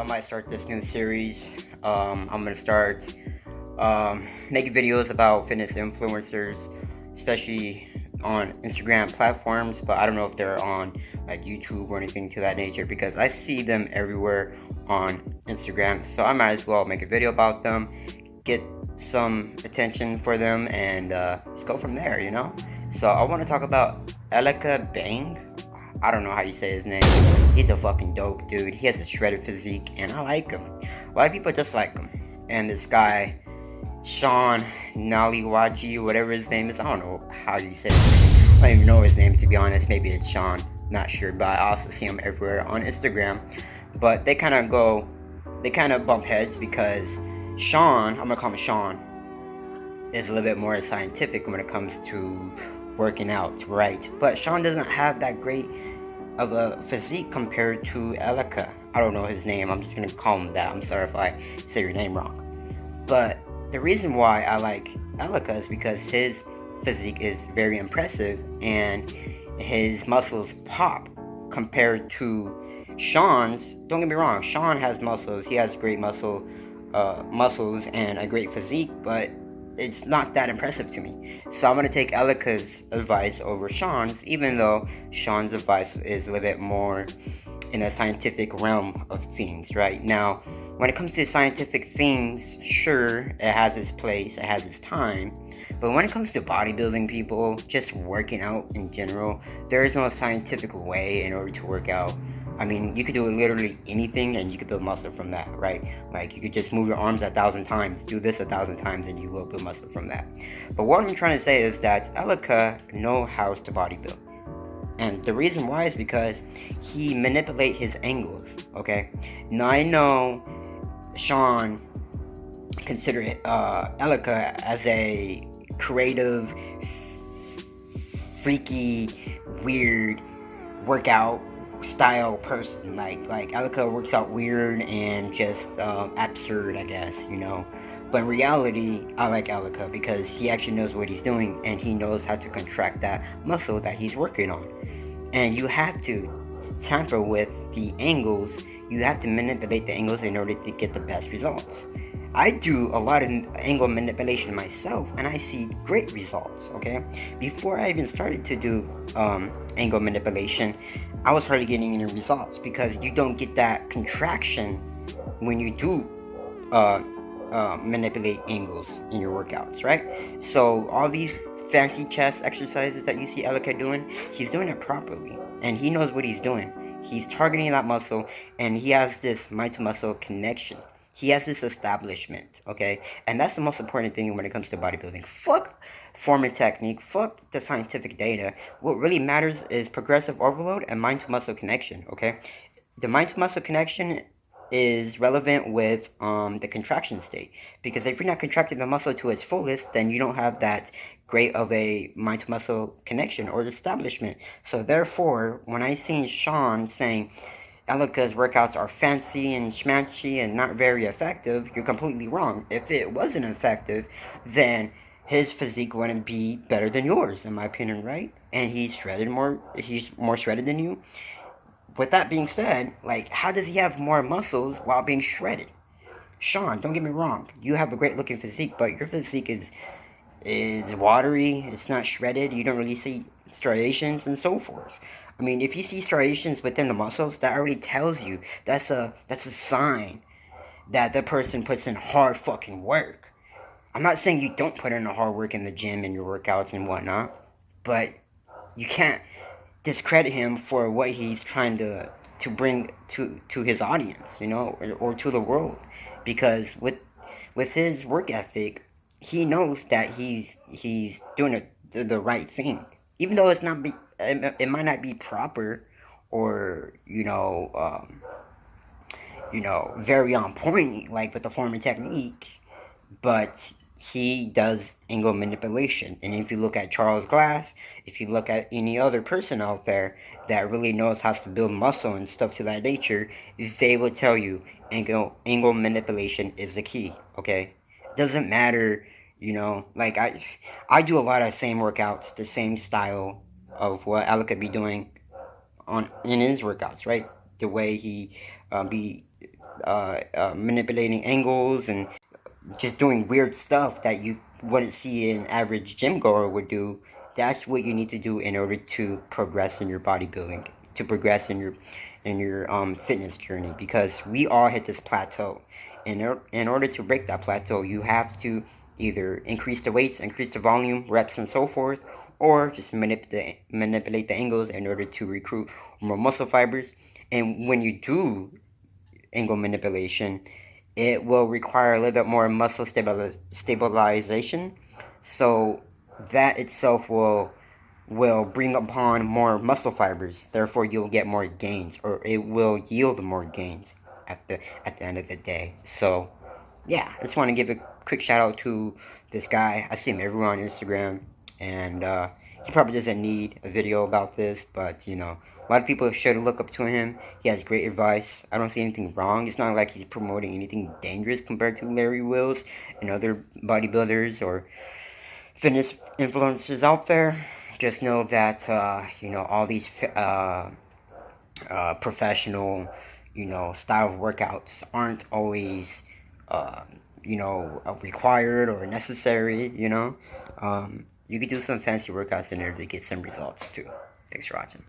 I might start this new series. I'm gonna start making videos about fitness influencers, especially on Instagram platforms, but I don't know if they're on like YouTube or anything to that nature, because I see them everywhere on Instagram. So I might as well make a video about them, get some attention for them, and just go from there, you know. So I want to talk about ElikaBang. I don't know how you say his name. He's a fucking dope dude. He has a shredded physique, and I like him. A lot of people just like him. And this guy, Sean Naliwaji, whatever his name is, I don't know how you say his name. I don't even know his name, to be honest. Maybe it's Sean, not sure. But I also see him everywhere on Instagram. But they kind of bump heads because Sean, I'm gonna call him Sean, is a little bit more scientific when it comes to working out, right? But Sean doesn't have that great of a physique compared to Elika. I don't know his name, I'm just gonna call him that. I'm sorry if I say your name wrong. But the reason why I like Elika is because his physique is very impressive and his muscles pop compared to Sean's. Don't get me wrong, Sean has muscles, he has great muscles and a great physique, but it's not that impressive to me. So I'm going to take Elika's advice over Sean's, even though Sean's advice is a little bit more in a scientific realm of things, right? Now, when it comes to scientific things, sure, it has its place, it has its time. But when it comes to bodybuilding, people, just working out in general, there is no scientific way in order to work out. I mean, you could do literally anything and you could build muscle from that, right? Like, you could just move your arms 1,000 times, do this 1,000 times, and you will build muscle from that. But what I'm trying to say is that Elika knows how to bodybuild. And the reason why is because he manipulates his angles, okay? Now, I know Sean considered Elika as a creative, freaky, weird workout style person. Like Elika works out weird and just absurd, I guess, you know. But in reality, I like Elika because he actually knows what he's doing and he knows how to contract that muscle that he's working on. And you have to tamper with the angles. You have to manipulate the angles in order to get the best results. I do a lot of angle manipulation myself, and I see great results, okay? Before I even started to do angle manipulation, I was hardly getting any results because you don't get that contraction when you do manipulate angles in your workouts, right? So all these fancy chest exercises that you see Elika doing, he's doing it properly, and he knows what he's doing. He's targeting that muscle, and he has this mind-to-muscle connection. He has this establishment, okay? And that's the most important thing when it comes to bodybuilding. Fuck form and technique. Fuck the scientific data. What really matters is progressive overload and mind-to-muscle connection, okay? The mind-to-muscle connection is relevant with the contraction state. Because if you're not contracting the muscle to its fullest, then you don't have that great of a mind-to-muscle connection or establishment. So therefore, when I seen Sean saying Elika's workouts are fancy and schmancy and not very effective, you're completely wrong. If it wasn't effective, then his physique wouldn't be better than yours, in my opinion, right? And he's more shredded than you. With that being said, like, how does he have more muscles while being shredded? Sean, don't get me wrong, you have a great looking physique, but your physique is watery, it's not shredded, you don't really see striations and so forth. I mean, if you see striations within the muscles, that already tells you that's a sign that the person puts in hard fucking work. I'm not saying you don't put in the hard work in the gym and your workouts and whatnot, but you can't discredit him for what he's trying to bring to his audience, you know, or to the world, because with his work ethic, he knows that he's doing the right thing. Even though it might not be proper or, very on point, like with the form and technique, but he does angle manipulation. And if you look at Charles Glass, if you look at any other person out there that really knows how to build muscle and stuff to that nature, they will tell you angle manipulation is the key, okay? It doesn't matter. You know, like I do a lot of same workouts, the same style of what Elika be doing in his workouts, right? the way he be manipulating angles and just doing weird stuff that you wouldn't see an average gym goer would do. That's what you need to do in order to progress in your bodybuilding, to progress in your fitness journey, because we all hit this plateau. In order to break that plateau, you have to either increase the weights, increase the volume, reps, and so forth, or just manipulate the angles in order to recruit more muscle fibers. And when you do angle manipulation, it will require a little bit more muscle stabilization. So that itself will bring upon more muscle fibers. Therefore, you'll get more gains, or it will yield more gains at the end of the day. So yeah, I just want to give a quick shout out to this guy. I see him everywhere on Instagram, and he probably doesn't need a video about this, but you know, a lot of people should look up to him. He has great advice. I don't see anything wrong. It's not like he's promoting anything dangerous compared to Larry Wills and other bodybuilders or fitness influencers out there. Just know that you know, all these professional, you know, style of workouts aren't always you know, required or necessary. You know, you can do some fancy workouts in order to get some results too. Thanks for watching.